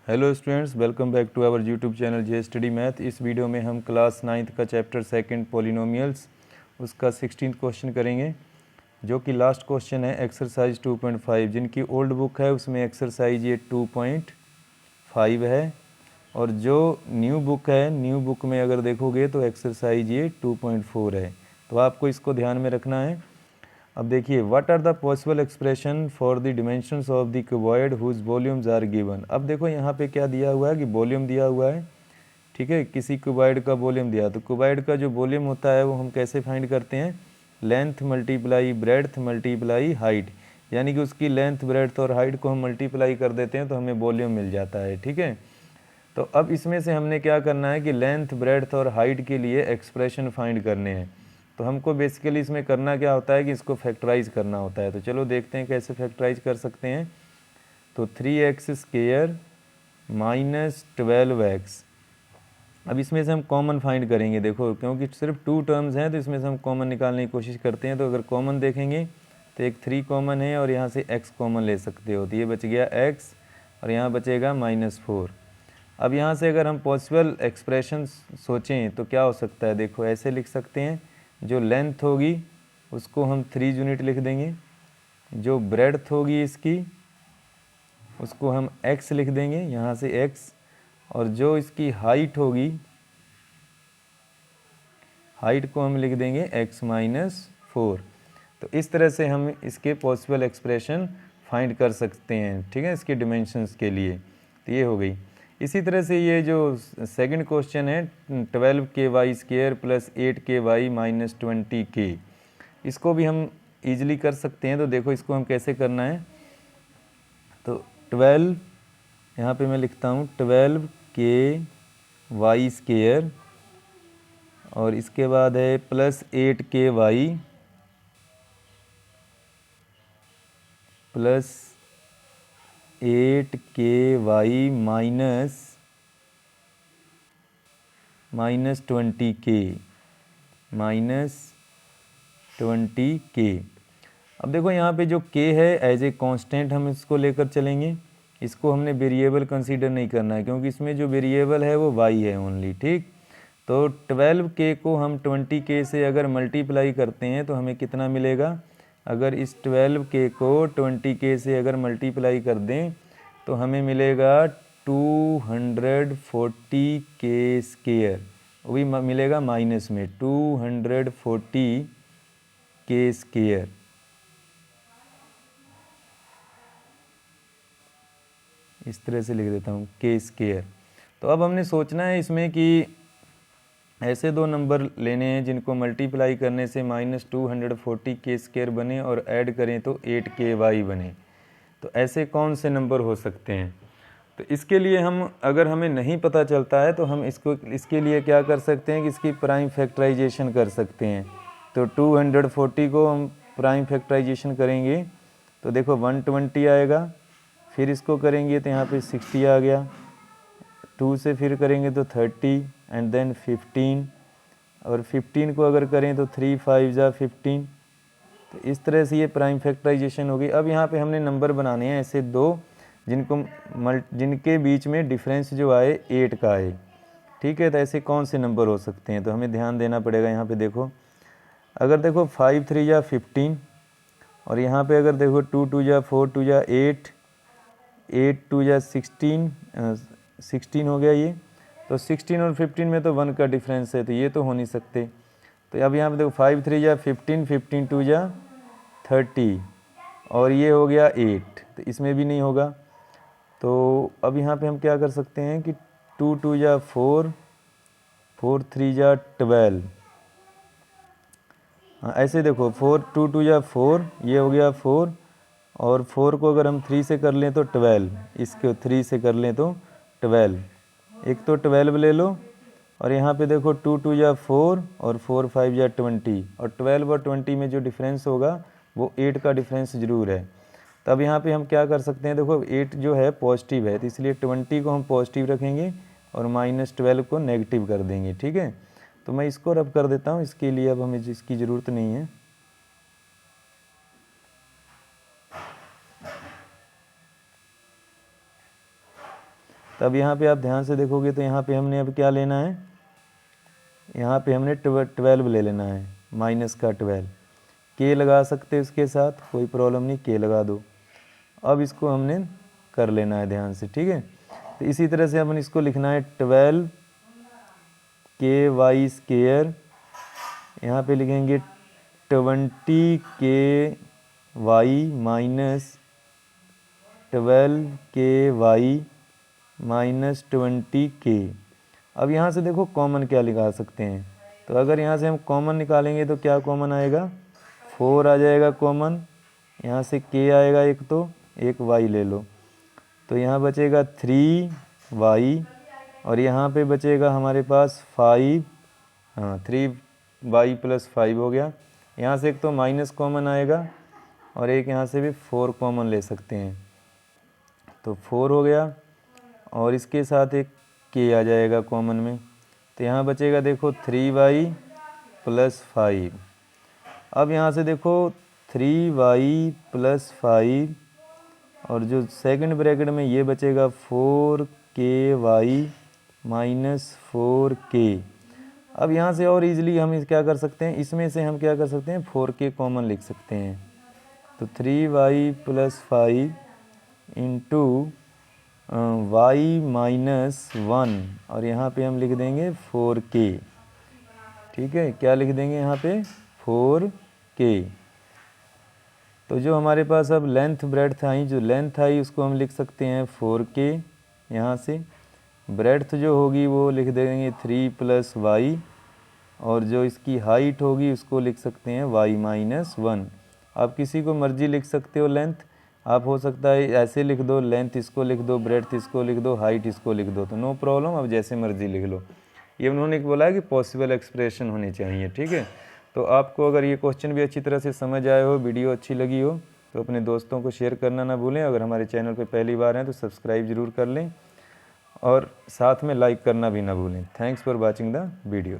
Hello students, welcome back to our YouTube channel J study math. इस video में हम class 9th का chapter second polynomials उसका 16th question करेंगे, जो कि लास्ट क्वेश्चन है एक्सरसाइज 2.5। जिनकी ओल्ड बुक है उसमें एक्सरसाइज ये 2.5 है, और जो न्यू बुक है, न्यू बुक में अगर देखोगे तो एक्सरसाइज ये 2.4 है। तो आपको इसको ध्यान में रखना है। अब देखिए, what are the possible expression for the dimensions of the cuboid whose volumes are given. अब देखो यहाँ पे क्या दिया हुआ है कि वॉल्यूम दिया हुआ है, ठीक है। किसी क्यूबॉइड का वॉल्यूम दिया, तो क्यूबॉइड का जो वॉल्यूम होता है वो हम कैसे फाइंड करते हैं? Length multiply breadth multiply height, यानी कि उसकी लेंथ ब्रेड्थ और हाइट को हम मल्टीप्लाई कर देते हैं तो हमें वॉल्यूम मिल जाता है, ठीक है। तो अब इसमें से हमने क्या करना है कि लेंथ ब्रेड्थ और हाइट के लिए एक्सप्रेशन फाइंड करने हैं। तो हमको बेसिकली इसमें करना क्या होता है कि इसको फैक्टराइज करना होता है। तो चलो देखते हैं कैसे फैक्टराइज कर सकते हैं। तो 3x² माइनस 12x। अब इसमें से हम कॉमन फाइंड करेंगे, देखो क्योंकि सिर्फ 2 टर्म्स हैं तो इसमें से हम कॉमन निकालने की कोशिश करते हैं। तो अगर कॉमन देखेंगे तो एक 3 कॉमन है और यहाँ से x कॉमन ले सकते हो, तो ये बच गया x और यहाँ बचेगा -4। अब यहाँ से अगर हम पॉसिबल एक्सप्रेशन सोचें तो क्या हो सकता है, देखो ऐसे लिख सकते हैं। जो लेंथ होगी उसको हम 3 यूनिट लिख देंगे, जो ब्रेड्थ होगी इसकी उसको हम x लिख देंगे, यहाँ से x, और जो इसकी हाइट होगी, हाइट को हम लिख देंगे x-4। तो इस तरह से हम इसके पॉसिबल एक्सप्रेशन फाइंड कर सकते हैं, ठीक है, इसके डिमेंशंस के लिए। तो ये हो गई। इसी तरह से ये जो सेकंड क्वेश्चन है 12ky² plus 8ky minus 20k, इसको भी हम इजीली कर सकते हैं। तो देखो इसको हम कैसे करना है। तो 12, यहाँ पे मैं लिखता हूँ 12ky² और इसके बाद है plus 8ky plus 8ky minus 20k। अब देखो यहाँ पे जो k है एज ए कांस्टेंट हम इसको लेकर चलेंगे। इसको हमने वेरिएबल कंसीडर नहीं करना है, क्योंकि इसमें जो वेरिएबल है वो y है ओनली, ठीक। तो 12k को हम 20k से अगर मल्टीप्लाई करते हैं तो हमें कितना मिलेगा? अगर इस 12k को 20k से अगर मल्टीप्लाई कर दें तो हमें मिलेगा 240k²। वो भी मिलेगा माइनस में 240k²। इस तरह से लिख देता हूँ k²। तो अब हमने सोचना है इसमें कि ऐसे दो नंबर लेने हैं जिनको मल्टीप्लाई करने से -240k² बने और ऐड करें तो 8ky बने। तो ऐसे कौन से नंबर हो सकते हैं? तो इसके लिए हम, अगर हमें नहीं पता चलता है तो हम इसके लिए क्या कर सकते हैं कि इसकी प्राइम फैक्टराइजेशन कर सकते हैं। तो 240 को हम प्राइम फैक्टराइजेशन करेंगे तो देखो 120 आएगा, फिर इसको करेंगे तो यहाँ पे 60 आ गया, 2 से फिर करेंगे तो 30 एंड देन 15, और 15 को अगर करें तो 3 5 जा 15। तो इस तरह से ये प्राइम फैक्टराइजेशन होगी। अब यहाँ पे हमने नंबर बनाने हैं ऐसे दो जिनके बीच में डिफरेंस जो आए 8 का आए, ठीक है। तो ऐसे कौन से नंबर हो सकते हैं? तो हमें ध्यान देना पड़ेगा। यहाँ पे देखो, अगर देखो 5 3 जा 15, और यहाँ पे अगर देखो 2 2 जा 4 2 जा 8 8 2 जा 16 हो गया ये। तो 16 और 15 में तो 1 का डिफरेंस है, तो ये तो हो नहीं सकते। तो अब यहाँ पे देखो 5 3 जा 15 15 2 जा 30, और ये हो गया 8, तो इसमें भी नहीं होगा। तो अब यहाँ पे हम क्या कर सकते हैं कि 2 2 जा 4 4 3 जा 12। हाँ ऐसे देखो 4 2 2 जा 4, ये हो गया 4, और 4 को अगर हम 3 से कर लें तो 12, इसको 3 से कर लें तो 12, एक तो 12 ले लो, और यहाँ पे देखो 2 2 जा 4 और 4 5 जा 20, और 12 और 20 में जो डिफरेंस होगा वो 8 का डिफरेंस ज़रूर है। तब यहाँ पे हम क्या कर सकते हैं, देखो 8 जो है पॉजिटिव है, तो इसलिए 20 को हम पॉजिटिव रखेंगे और -12 को नेगेटिव कर देंगे, ठीक है। तो मैं इसको रब कर देता हूँ, इसके लिए अब हमें इसकी ज़रूरत नहीं है। तब यहाँ पे आप ध्यान से देखोगे तो यहाँ पे हमने अब क्या लेना है, यहाँ पे हमने 12 ले लेना है, माइनस का 12। के लगा सकते उसके साथ, कोई प्रॉब्लम नहीं, के लगा दो। अब इसको हमने कर लेना है ध्यान से, ठीक है। तो इसी तरह से अपन इसको लिखना है 12 के वाई स्केयर, यहाँ पे लिखेंगे 20 के वाई माइनस 12 के वाई माइनस 20 के। अब यहाँ से देखो कॉमन क्या निकाल सकते हैं, तो अगर यहाँ से हम कॉमन निकालेंगे तो क्या कॉमन आएगा, 4 आ जाएगा कॉमन, यहाँ से के आएगा एक, तो एक वाई ले लो, तो यहाँ बचेगा 3 वाई, और यहाँ पे बचेगा हमारे पास 5, हाँ 3 वाई प्लस 5 हो गया। यहाँ से एक तो माइनस कॉमन आएगा और एक यहाँ से भी 4 कॉमन ले सकते हैं, तो 4 हो गया, और इसके साथ एक के आ जाएगा कॉमन में, तो यहाँ बचेगा देखो 3 वाई प्लस 5। अब यहाँ से देखो 3 वाई प्लस 5, और जो सेकंड ब्रैकेट में ये बचेगा 4 के वाई माइनस 4 के। अब यहाँ से और इजीली हम क्या कर सकते हैं, इसमें से हम क्या कर सकते हैं, 4 के कॉमन लिख सकते हैं, तो 3 y plus 5 into y minus 1, और यहाँ पे हम लिख देंगे 4 के, ठीक है। क्या लिख देंगे यहाँ पे, 4 के। तो जो हमारे पास अब लेंथ ब्रेड्थ आई, जो लेंथ आई उसको हम लिख सकते हैं 4 के, यहाँ से ब्रेड्थ जो होगी वो लिख देंगे 3 प्लस वाई, और जो इसकी हाइट होगी उसको लिख सकते हैं वाई माइनस 1। आप किसी को मर्जी लिख सकते हो लेंथ, आप हो सकता है ऐसे लिख दो, लेंथ इसको लिख दो, ब्रेड्थ इसको लिख दो, हाइट इसको लिख दो, तो नो प्रॉब्लम, अब जैसे मर्जी लिख लो। ये उन्होंने बोला है कि पॉसिबल एक्सप्रेशन होनी चाहिए, ठीक है। तो आपको अगर ये क्वेश्चन भी अच्छी तरह से समझ आए हो, वीडियो अच्छी लगी हो, तो अपने दोस्तों को शेयर करना ना भूलें। अगर हमारे चैनल पर पहली बार हैं तो सब्सक्राइब ज़रूर कर लें, और साथ में लाइक करना भी ना भूलें। Thanks for watching the video.